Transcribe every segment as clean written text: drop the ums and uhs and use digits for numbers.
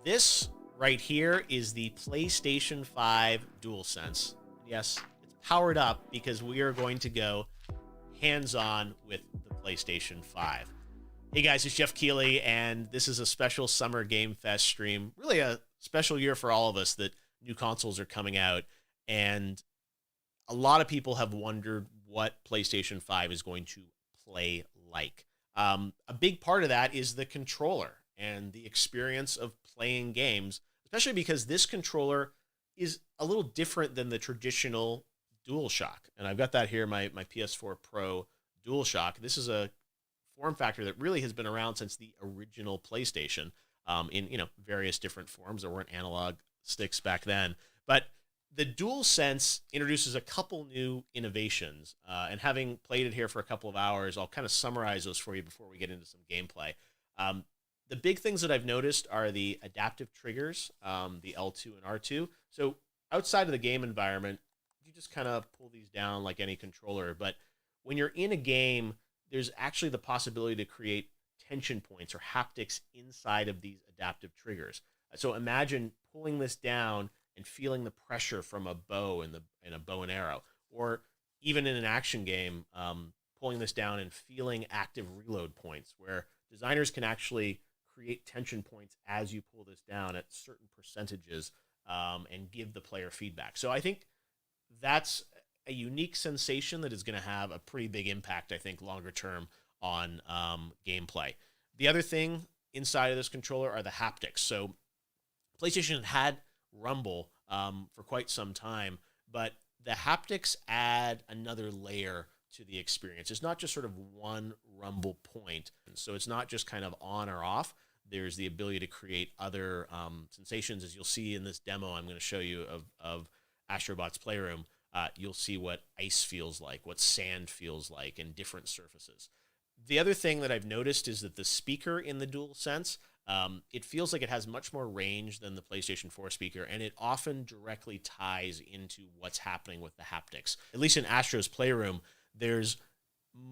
This right here is the PlayStation 5 DualSense. Yes, it's powered up because we are going to go hands-on with the PlayStation 5. Hey guys, it's Jeff Keighley, and this is a special Summer Game Fest stream. Really a special year for all of us that new consoles are coming out, and a lot of people have wondered what PlayStation 5 is going to play like. A big part of that is the controller and the experience of playing games, especially because this controller is a little different than the traditional DualShock. And I've got that here, my PS4 Pro DualShock. This is a form factor that really has been around since the original PlayStation, in various different forms. There weren't analog sticks back then. But the DualSense introduces a couple new innovations, and having played it here for a couple of hours, I'll kind of summarize those for you before we get into some gameplay. The big things that I've noticed are the adaptive triggers, the L2 and R2. So outside of the game environment, you just kind of pull these down like any controller. But when you're in a game, there's actually the possibility to create tension points or haptics inside of these adaptive triggers. So imagine pulling this down and feeling the pressure from a bow in a bow and arrow, or even in an action game, pulling this down and feeling active reload points, where designers can actually create tension points as you pull this down at certain percentages, and give the player feedback. So I think that's a unique sensation that is going to have a pretty big impact, I think, longer term on gameplay. The other thing inside of this controller are the haptics. So PlayStation had Rumble for quite some time, but the haptics add another layer to the experience. It's not just sort of one Rumble point. So it's not just kind of on or off. There's the ability to create other sensations. As you'll see in this demo I'm going to show you of Astrobot's Playroom, you'll see what ice feels like, what sand feels like, and different surfaces. The other thing that I've noticed is that the speaker in the DualSense, it feels like it has much more range than the PlayStation 4 speaker, and it often directly ties into what's happening with the haptics. At least in Astro's Playroom, there's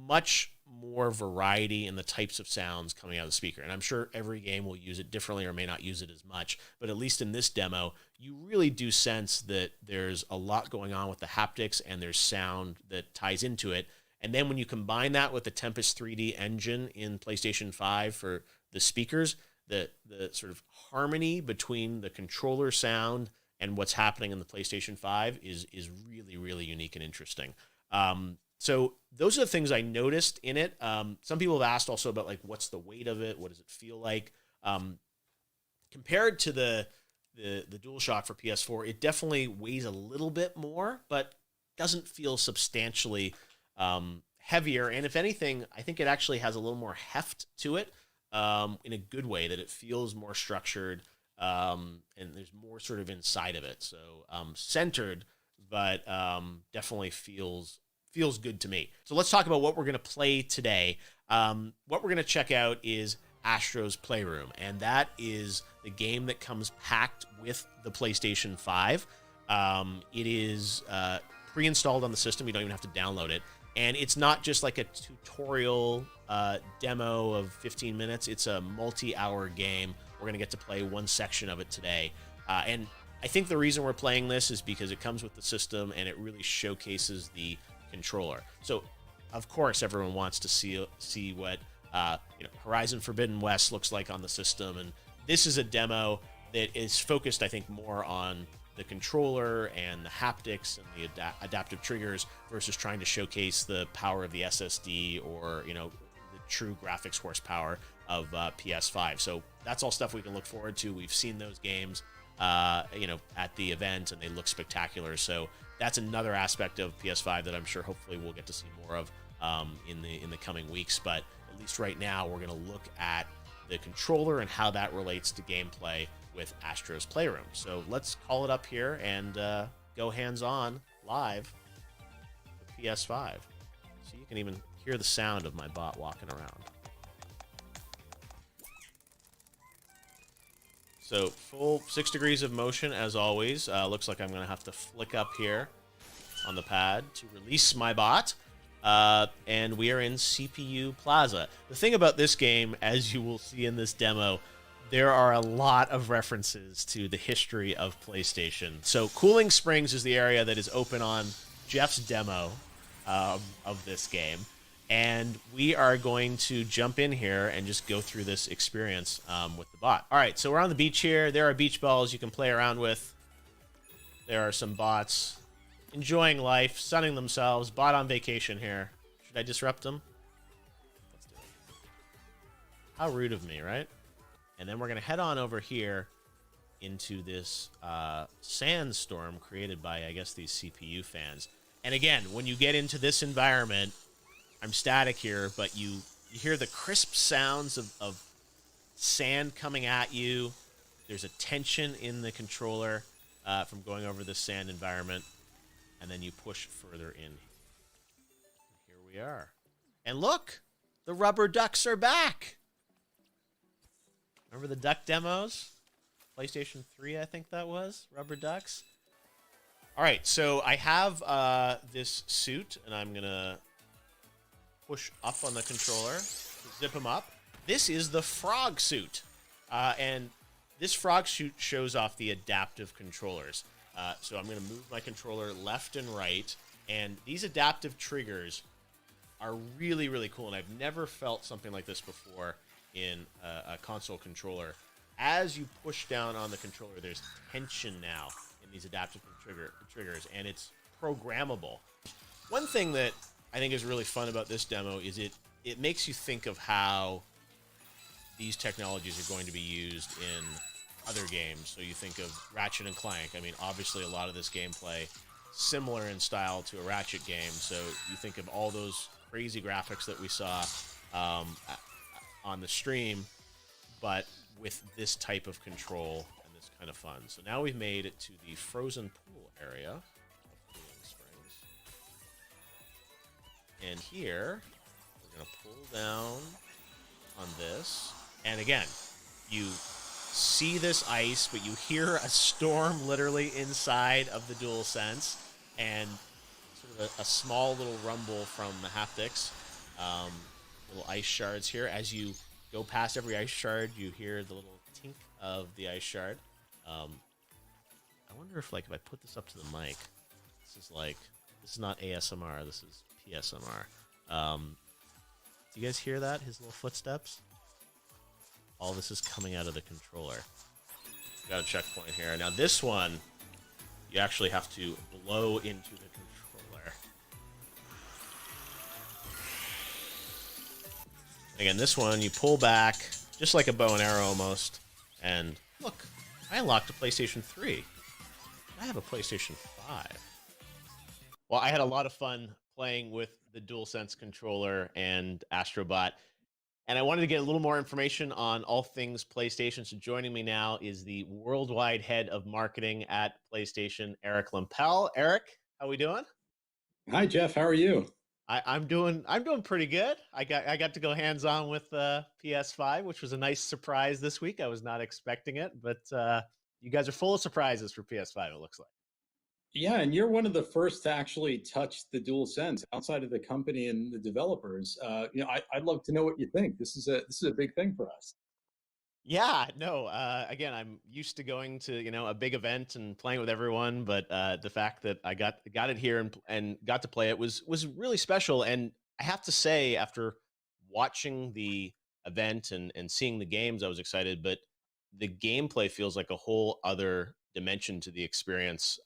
much more variety in the types of sounds coming out of the speaker. And I'm sure every game will use it differently or may not use it as much. But at least in this demo, you really do sense that there's a lot going on with the haptics, and there's sound that ties into it. And then when you combine that with the Tempest 3D engine in PlayStation 5 for the speakers, the sort of harmony between the controller sound and what's happening in the PlayStation 5 is really, really unique and interesting. So those are the things I noticed in it. Some people have asked also about, like, what's the weight of it? What does it feel like? Compared to the DualShock for PS4, it definitely weighs a little bit more, but doesn't feel substantially heavier. And if anything, I think it actually has a little more heft to it, in a good way, that it feels more structured, and there's more sort of inside of it. So centered, but definitely feels good to me. So let's talk about what we're going to play today. What we're going to check out is Astro's Playroom, and that is the game that comes packed with the PlayStation 5. It is pre-installed on the system. You don't even have to download it. And it's not just like a tutorial demo of 15 minutes. It's a multi-hour game. We're going to get to play one section of it today. And I think the reason we're playing this is because it comes with the system, and it really showcases the controller. So, of course, everyone wants to see what Horizon Forbidden West looks like on the system, and this is a demo that is focused, I think, more on the controller and the haptics and the adaptive triggers versus trying to showcase the power of the SSD or the true graphics horsepower of PS5. So that's all stuff we can look forward to. We've seen those games at the event, and they look spectacular. So that's another aspect of PS5 that I'm sure hopefully we'll get to see more of in the coming weeks. But at least right now, we're going to look at the controller and how that relates to gameplay with Astro's Playroom. So let's call it up here and go hands-on live with PS5. So you can even hear the sound of my bot walking around. So full 6 degrees of motion as always. Looks like I'm going to have to flick up here on the pad to release my bot. And we are in CPU Plaza. The thing about this game, as you will see in this demo, there are a lot of references to the history of PlayStation. So Cooling Springs is the area that is open on Jeff's demo of this game. And we are going to jump in here and just go through this experience with the bot. All right, so we're on the beach here. There are beach balls you can play around with. There are some bots enjoying life, sunning themselves. Bot on vacation here. Should I disrupt them? Let's do it. How rude of me, right? And then we're going to head on over here into this sandstorm created by, I guess, these CPU fans. And again, when you get into this environment, I'm static here, but you hear the crisp sounds of sand coming at you. There's a tension in the controller from going over this sand environment. And then you push further in. Here we are. And look, the rubber ducks are back. Remember the duck demos? PlayStation 3, I think that was. Rubber ducks. All right, so I have this suit, and I'm going to push up on the controller to zip him up. This is the frog suit. And this frog suit shows off the adaptive controllers. So I'm going to move my controller left and right. And these adaptive triggers are really, really cool. And I've never felt something like this before in a console controller. As you push down on the controller, there's tension now in these adaptive triggers, and it's programmable. One thing that I think is really fun about this demo is it makes you think of how these technologies are going to be used in other games. So you think of Ratchet and Clank. I mean, obviously a lot of this gameplay similar in style to a Ratchet game. So you think of all those crazy graphics that we saw on the stream, but with this type of control and this kind of fun. So now we've made it to the frozen pool area of Cooling Springs. And here, we're going to pull down on this. And again, you see this ice, but you hear a storm literally inside of the DualSense, and sort of a small little rumble from the haptics. Little ice shards here. As you go past every ice shard, you hear the little tink of the ice shard. I wonder if, like, if I put this up to the mic, this is not ASMR, this is PSMR. Do you guys hear that? His little footsteps? All this is coming out of the controller. Got a checkpoint here. Now this one, you actually have to blow into the controller. Again, this one, you pull back, just like a bow and arrow almost. And look, I unlocked a PlayStation 3. I have a PlayStation 5. Well, I had a lot of fun playing with the DualSense controller and Astrobot. And I wanted to get a little more information on all things PlayStation. So joining me now is the worldwide head of marketing at PlayStation, Eric Lempel. Eric, how we doing? Hi, Jeff. How are you? I'm doing pretty good. I got to go hands on with PS5, which was a nice surprise this week. I was not expecting it, but you guys are full of surprises for PS5. It looks like. Yeah, and you're one of the first to actually touch the DualSense outside of the company and the developers. I'd love to know what you think. This is a big thing for us. Yeah, no. Again, I'm used to going to a big event and playing with everyone, but the fact that I got it here and got to play it was really special. And I have to say, after watching the event and seeing the games, I was excited. But the gameplay feels like a whole other dimension to the experience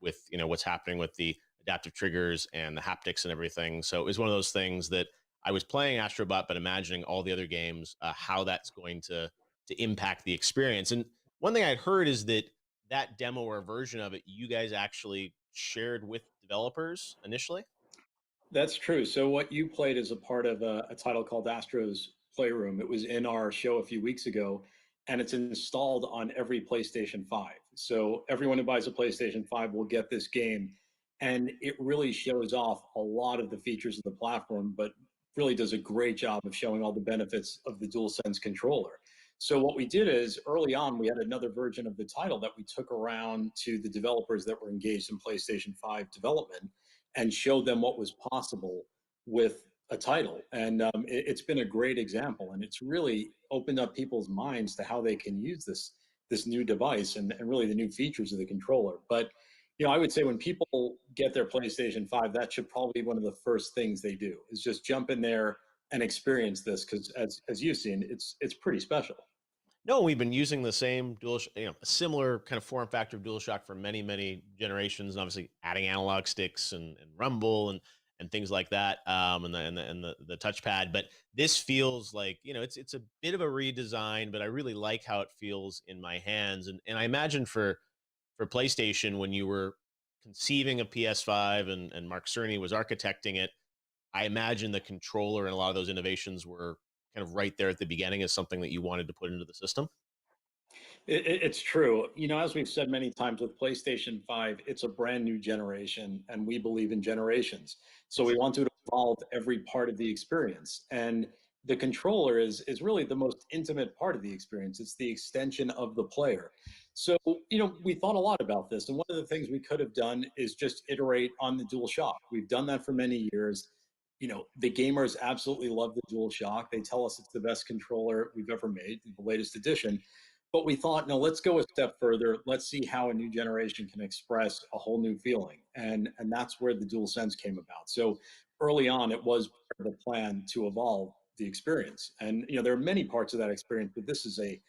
with what's happening with the adaptive triggers and the haptics and everything. So it was one of those things that I was playing Astrobot, but imagining all the other games, how that's going to impact the experience. And one thing I'd heard is that demo or version of it, you guys actually shared with developers initially. That's true. So what you played is a part of a title called Astro's Playroom. It was in our show a few weeks ago, and it's installed on every PlayStation 5. So everyone who buys a PlayStation 5 will get this game, and it really shows off a lot of the features of the platform, but really does a great job of showing all the benefits of the DualSense controller. So what we did is early on, we had another version of the title that we took around to the developers that were engaged in PlayStation 5 development and showed them what was possible with a title, and it's been a great example, and it's really opened up people's minds to how they can use this new device and really the new features of the controller. But I would say when people get their PlayStation 5, that should probably be one of the first things they do is just jump in there and experience this because as you've seen, it's pretty special. No, we've been using the same a similar kind of form factor of DualShock for many, many generations, and obviously adding analog sticks and rumble and things like that, and the touchpad. But this feels like it's a bit of a redesign, but I really like how it feels in my hands, and I imagine for PlayStation when you were conceiving a PS5 and Mark Cerny was architecting it, I imagine the controller and a lot of those innovations were kind of right there at the beginning as something that you wanted to put into the system. It's true. As we've said many times with PlayStation 5, it's a brand new generation, and we believe in generations. So we want to evolve every part of the experience. And the controller is really the most intimate part of the experience. It's the extension of the player. So, we thought a lot about this. And one of the things we could have done is just iterate on the DualShock. We've done that for many years. The gamers absolutely love the DualShock. They tell us it's the best controller we've ever made, the latest edition. But we thought, no, let's go a step further. Let's see how a new generation can express a whole new feeling. And that's where the DualSense came about. So early on, it was part of the plan to evolve the experience. And there are many parts of that experience, but this is a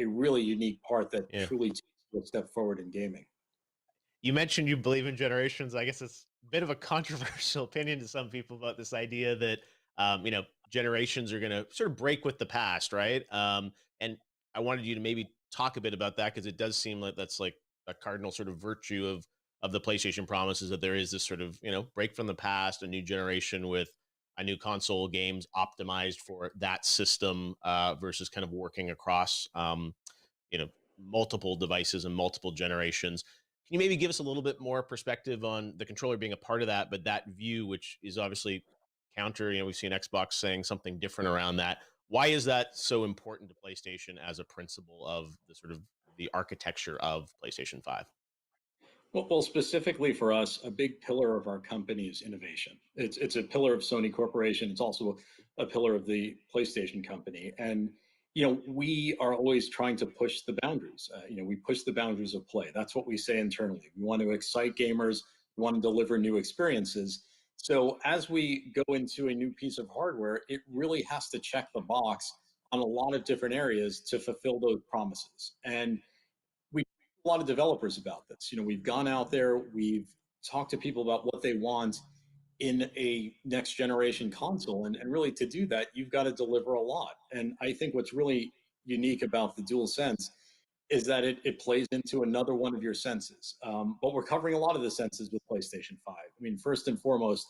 really unique part that Yeah. truly takes a step forward in gaming. You mentioned you believe in generations. I guess it's a bit of a controversial opinion to some people about this idea that generations are going to sort of break with the past, right? And I wanted you to maybe talk a bit about that because it does seem like that's like a cardinal sort of virtue of the PlayStation promise is that there is this sort of break from the past, a new generation with a new console games optimized for that system versus kind of working across you know multiple devices and multiple generations. Can you maybe give us a little bit more perspective on the controller being a part of that, but that view, which is obviously counter, we've seen Xbox saying something different around that. Why is that so important to PlayStation as a principle of the sort of the architecture of PlayStation 5? Well, specifically for us, a big pillar of our company is innovation. It's a pillar of Sony Corporation. It's also a pillar of the PlayStation company. And we are always trying to push the boundaries. We push the boundaries of play. That's what we say internally. We want to excite gamers. We want to deliver new experiences. So as we go into a new piece of hardware, it really has to check the box on a lot of different areas to fulfill those promises. And we a lot of developers about this. We've gone out there, we've talked to people about what they want in a next generation console. And really to do that, you've got to deliver a lot. And I think what's really unique about the DualSense is that it plays into another one of your senses. But we're covering a lot of the senses with PlayStation 5. I mean, first and foremost,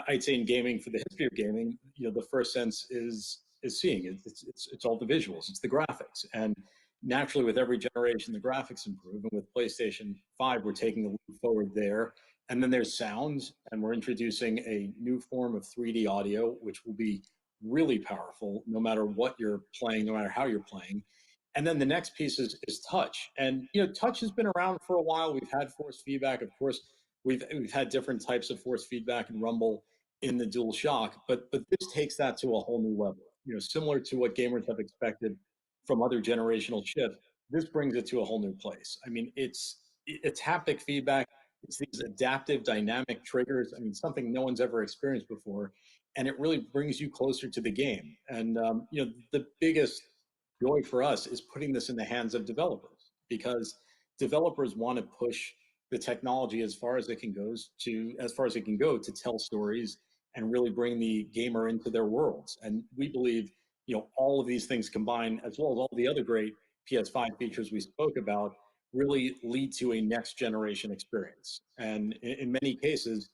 I'd say in gaming, for the history of gaming, the first sense is seeing. It's all the visuals, it's the graphics. And naturally, with every generation, the graphics improve. And with PlayStation 5, we're taking a leap forward there. And then there's sound, and we're introducing a new form of 3D audio, which will be really powerful no matter what you're playing, no matter how you're playing. And then the next piece is touch. And touch has been around for a while. We've had force feedback. Of course, we've had different types of force feedback and rumble in the DualShock, but this takes that to a whole new level. Similar to what gamers have expected from other generational chips, this brings it to a whole new place. I mean, it's haptic feedback. It's these adaptive dynamic triggers. I mean, something no one's ever experienced before, and it really brings you closer to the game. And the biggest joy for us is putting this in the hands of developers because developers want to push the technology as far as it can go to tell stories and really bring the gamer into their worlds. And we believe all of these things combined, as well as all the other great PS5 features we spoke about, really lead to a next generation experience. And in many cases,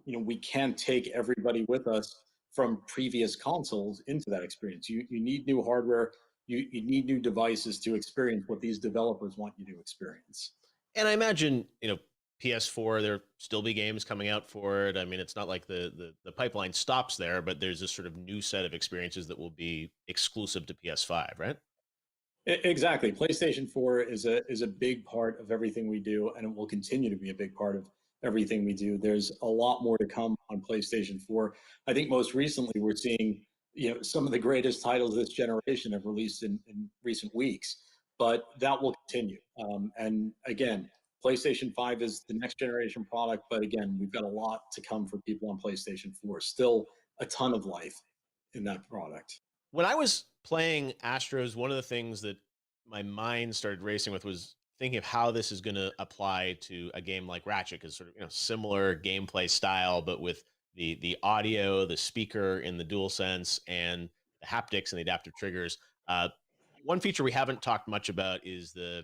we can't take everybody with us from previous consoles into that experience. You need new hardware, you need new devices to experience what these developers want you to experience. And I imagine, PS4, there'll still be games coming out for it. I mean, it's not like the pipeline stops there, but there's this sort of new set of experiences that will be exclusive to PS5, right? Exactly. PlayStation 4 is a big part of everything we do, and it will continue to be a big part of everything we do. There's a lot more to come on PlayStation 4. I think most recently we're seeing, some of the greatest titles this generation have released in recent weeks, but that will continue. And again, PlayStation 5 is the next generation product, but again, we've got a lot to come for people on PlayStation 4. Still a ton of life in that product. When I was playing Astros, one of the things that my mind started racing with was thinking of how this is going to apply to a game like Ratchet, because sort of similar gameplay style, but with the audio, the speaker in the DualSense, and the haptics and the adaptive triggers. One feature we haven't talked much about is the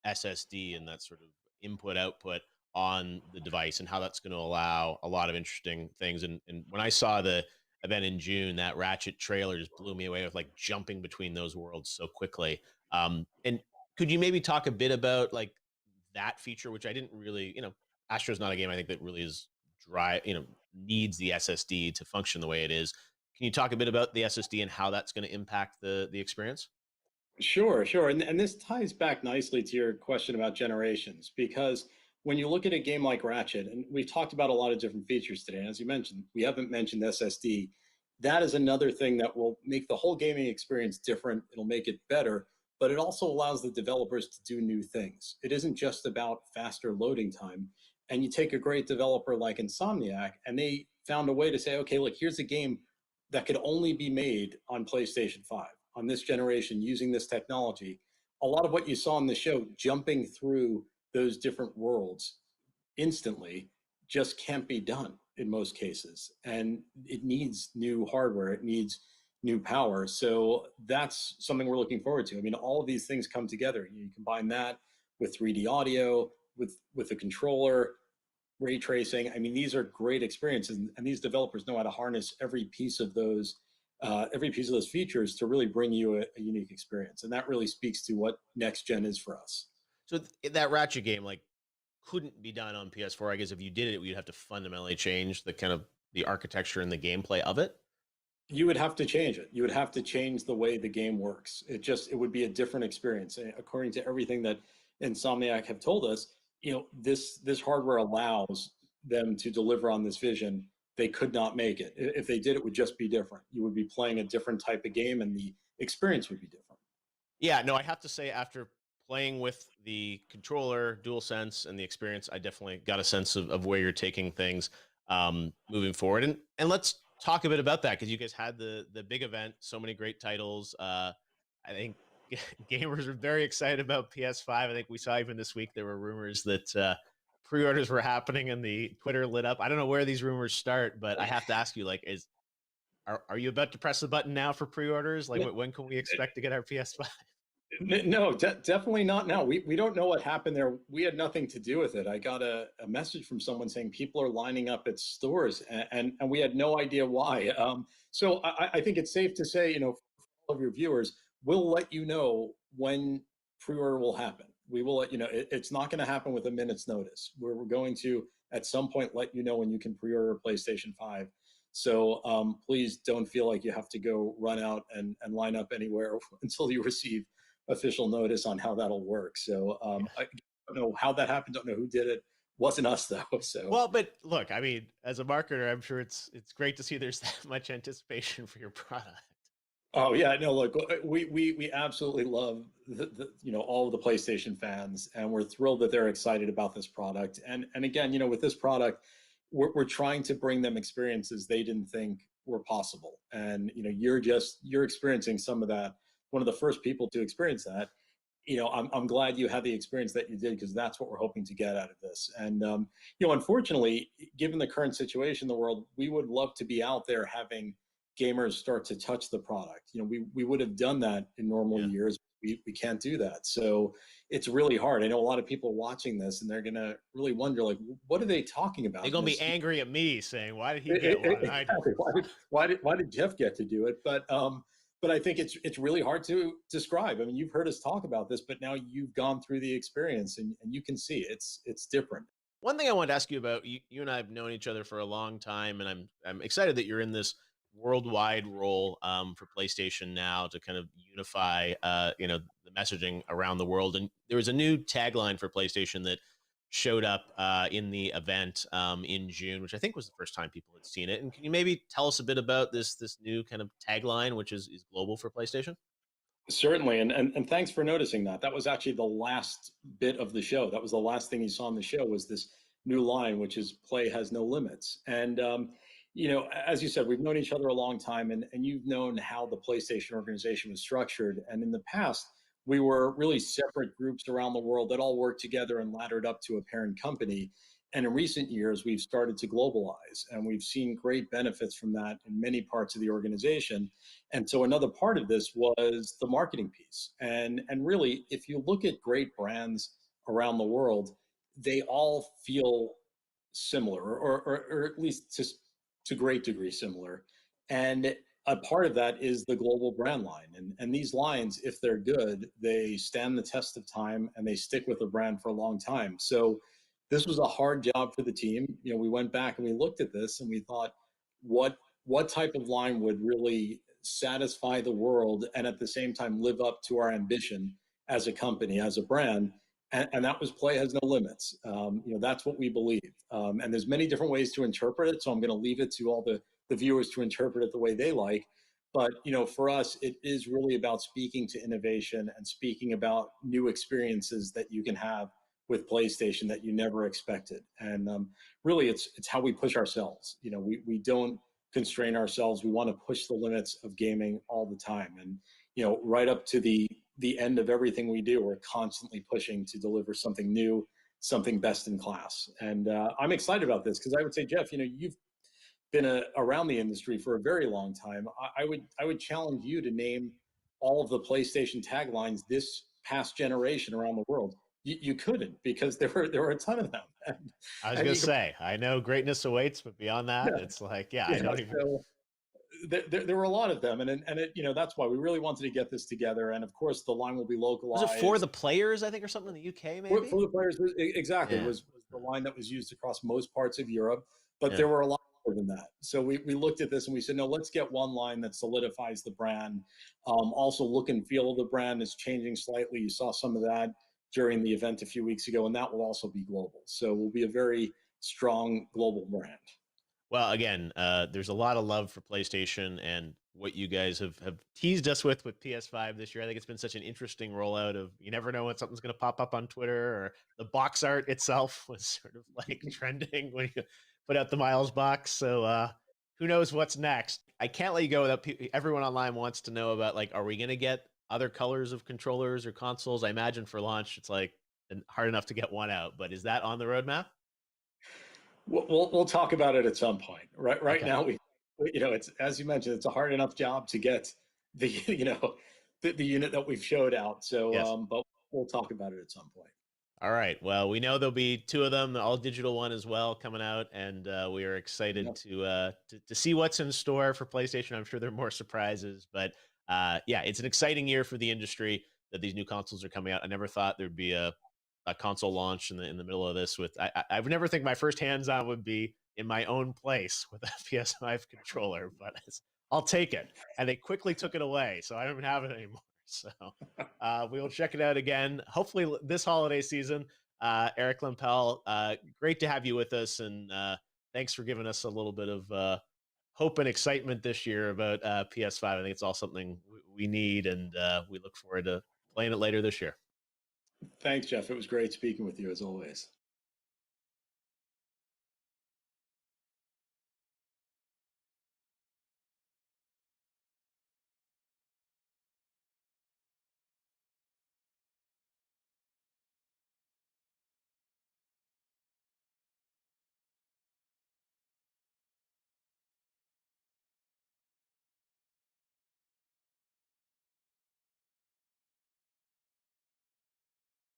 SSD and that sort of input output on the device, and how that's going to allow a lot of interesting things. And when I saw the event in June, that Ratchet trailer just blew me away with like jumping between those worlds so quickly. And could you maybe talk a bit about like that feature, which I didn't really, Astro's not a game I think that really is dry, needs the SSD to function the way it is. Can you talk a bit about the SSD and how that's going to impact the experience? Sure, sure. And this ties back nicely to your question about generations, because when you look at a game like Ratchet, and we've talked about a lot of different features today, and as you mentioned, we haven't mentioned SSD. That is another thing that will make the whole gaming experience different. It'll make it better, but it also allows the developers to do new things. It isn't just about faster loading time. And you take a great developer like Insomniac, and they found a way to say, okay, look, here's a game that could only be made on PlayStation 5, on this generation, using this technology. A lot of what you saw in the show, jumping through those different worlds instantly, just can't be done in most cases. And it needs new hardware, it needs new power. So that's something we're looking forward to. I mean, all of these things come together. You combine that with 3D audio, with a controller, ray tracing. I mean, these are great experiences, and these developers know how to harness every piece of those features to really bring you a unique experience. And that really speaks to what next gen is for us. So that Ratchet game like couldn't be done on PS4. I guess if you did it, you'd have to fundamentally change the kind of the architecture and the gameplay of it. You would have to change it. You would have to change the way the game works. It would be a different experience. According to everything that Insomniac have told us, this hardware allows them to deliver on this vision. They could not make it. If they did, it would just be different. You would be playing a different type of game, and the experience would be different. Yeah, no, I have to say, after playing with the controller, DualSense, and the experience, I definitely got a sense of where you're taking things moving forward. And let's talk a bit about that, because you guys had the big event, so many great titles. I think gamers are very excited about PS5. I think we saw even this week there were rumors that pre-orders were happening, and the Twitter lit up. I don't know where these rumors start, but I have to ask you, like, are you about to press the button now for pre-orders? Like, when can we expect to get our PS5? No, definitely not now. We don't know what happened there. We had nothing to do with it. I got a message from someone saying people are lining up at stores, and we had no idea why. So I think it's safe to say, for all of your viewers, we'll let you know when pre-order will happen. We will let you know. It's not going to happen with a minute's notice. We're going to, at some point, let you know when you can pre-order a PlayStation 5. So please don't feel like you have to go run out and line up anywhere until you receive official notice on how that'll work. So I don't know how that happened. Don't know who did it. Wasn't us though. So well, but look, I mean, as a marketer, I'm sure it's great to see there's that much anticipation for your product. oh yeah, no, look, we absolutely love all of the PlayStation fans, and we're thrilled that they're excited about this product. And again, with this product, we're trying to bring them experiences they didn't think were possible. And you're experiencing some of that. One of the first people to experience that. I'm glad you had the experience that you did, because that's what we're hoping to get out of this. And unfortunately, given the current situation in the world, we would love to be out there having gamers start to touch the product. We would have done that in normal years. We can't do that. So it's really hard. I know a lot of people watching this, and they're going to really wonder, like, what are they talking about? They're going to be angry at me saying, why did he get one? Exactly. Why did Jeff get to do it? But I think it's really hard to describe. I mean, you've heard us talk about this, but now you've gone through the experience, and you can see it's different. One thing I wanted to ask you about, you and I have known each other for a long time, and I'm excited that you're in this worldwide role for PlayStation now to kind of unify the messaging around the world. And there was a new tagline for PlayStation that showed up in the event in June, which I think was the first time people had seen it. And can you maybe tell us a bit about this new kind of tagline, which is global for PlayStation? Certainly, and thanks for noticing that. That was actually the last bit of the show. That was the last thing you saw on the show was this new line, which is "Play has no limits." And as you said, we've known each other a long time, and you've known how the PlayStation organization was structured. And in the past, we were really separate groups around the world that all worked together and laddered up to a parent company. And in recent years, we've started to globalize, and we've seen great benefits from that in many parts of the organization. And so another part of this was the marketing piece. And really, if you look at great brands around the world, they all feel similar, or at least to great degree similar. And a part of that is the global brand line. And these lines, if they're good, they stand the test of time and they stick with the brand for a long time. So this was a hard job for the team. We went back and we looked at this and we thought, what what type of line would really satisfy the world and at the same time live up to our ambition as a company, as a brand? And that was play has no limits. That's what we believe. And there's many different ways to interpret it. So I'm going to leave it to all the viewers to interpret it the way they like. But for us, it is really about speaking to innovation and speaking about new experiences that you can have with PlayStation that you never expected. And really, it's how we push ourselves. We don't constrain ourselves. We want to push the limits of gaming all the time. And right up to the end of everything we do, we're constantly pushing to deliver something new, something best in class. And I'm excited about this because I would say, Jeff, you've been around the industry for a very long time. I would challenge you to name all of the PlayStation taglines this past generation around the world. You couldn't, because there were a ton of them. I was And gonna you could, say, I know greatness awaits, but beyond that, yeah, it's like, yeah, I yeah. don't even. So there were a lot of them, that's why we really wanted to get this together. And of course, the line will be Was it for localized the players, I think, or something in the UK, for maybe? the players. Exactly, Yeah, was the line that was used across most parts of Europe, but yeah. there were a lot more than that. So we looked at this and we said, no, let's get one line that solidifies the brand. Also, look and feel of the brand is changing slightly. You saw some of that during the event a few weeks ago, and that will also be global. So we'll be a very strong global brand. Well, again, there's a lot of love for PlayStation and what you guys have teased us with PS5 this year. I think it's been such an interesting rollout of you never know when something's going to pop up on Twitter, or the box art itself was sort of like trending when you put out the Miles box. So who knows what's next? I can't let you go without everyone online wants to know about, like, are we going to get other colors of controllers or consoles? I imagine for launch it's like hard enough to get one out, but is that on the roadmap? We'll talk about it at some point. Right Okay. now, it's, as you mentioned, it's a hard enough job to get the the unit that we've showed out. So, Yes. but we'll talk about it at some point. All right. Well, we know there'll be two of them, the all digital one as well, coming out, and we are excited Yep. to see what's in store for PlayStation. I'm sure there are more surprises, but yeah, it's an exciting year for the industry that these new consoles are coming out. I never thought there'd be a console launch in the middle of this. I would never think my first hands on would be in my own place with a PS5 controller, but I'll take it. And they quickly took it away, so I don't even have it anymore. So we will check it out again, hopefully this holiday season. Eric Lempel, great to have you with us, and thanks for giving us a little bit of hope and excitement this year about PS5. I think it's all something we need, and we look forward to playing it later this year. Thanks, Jeff. It was great speaking with you as always.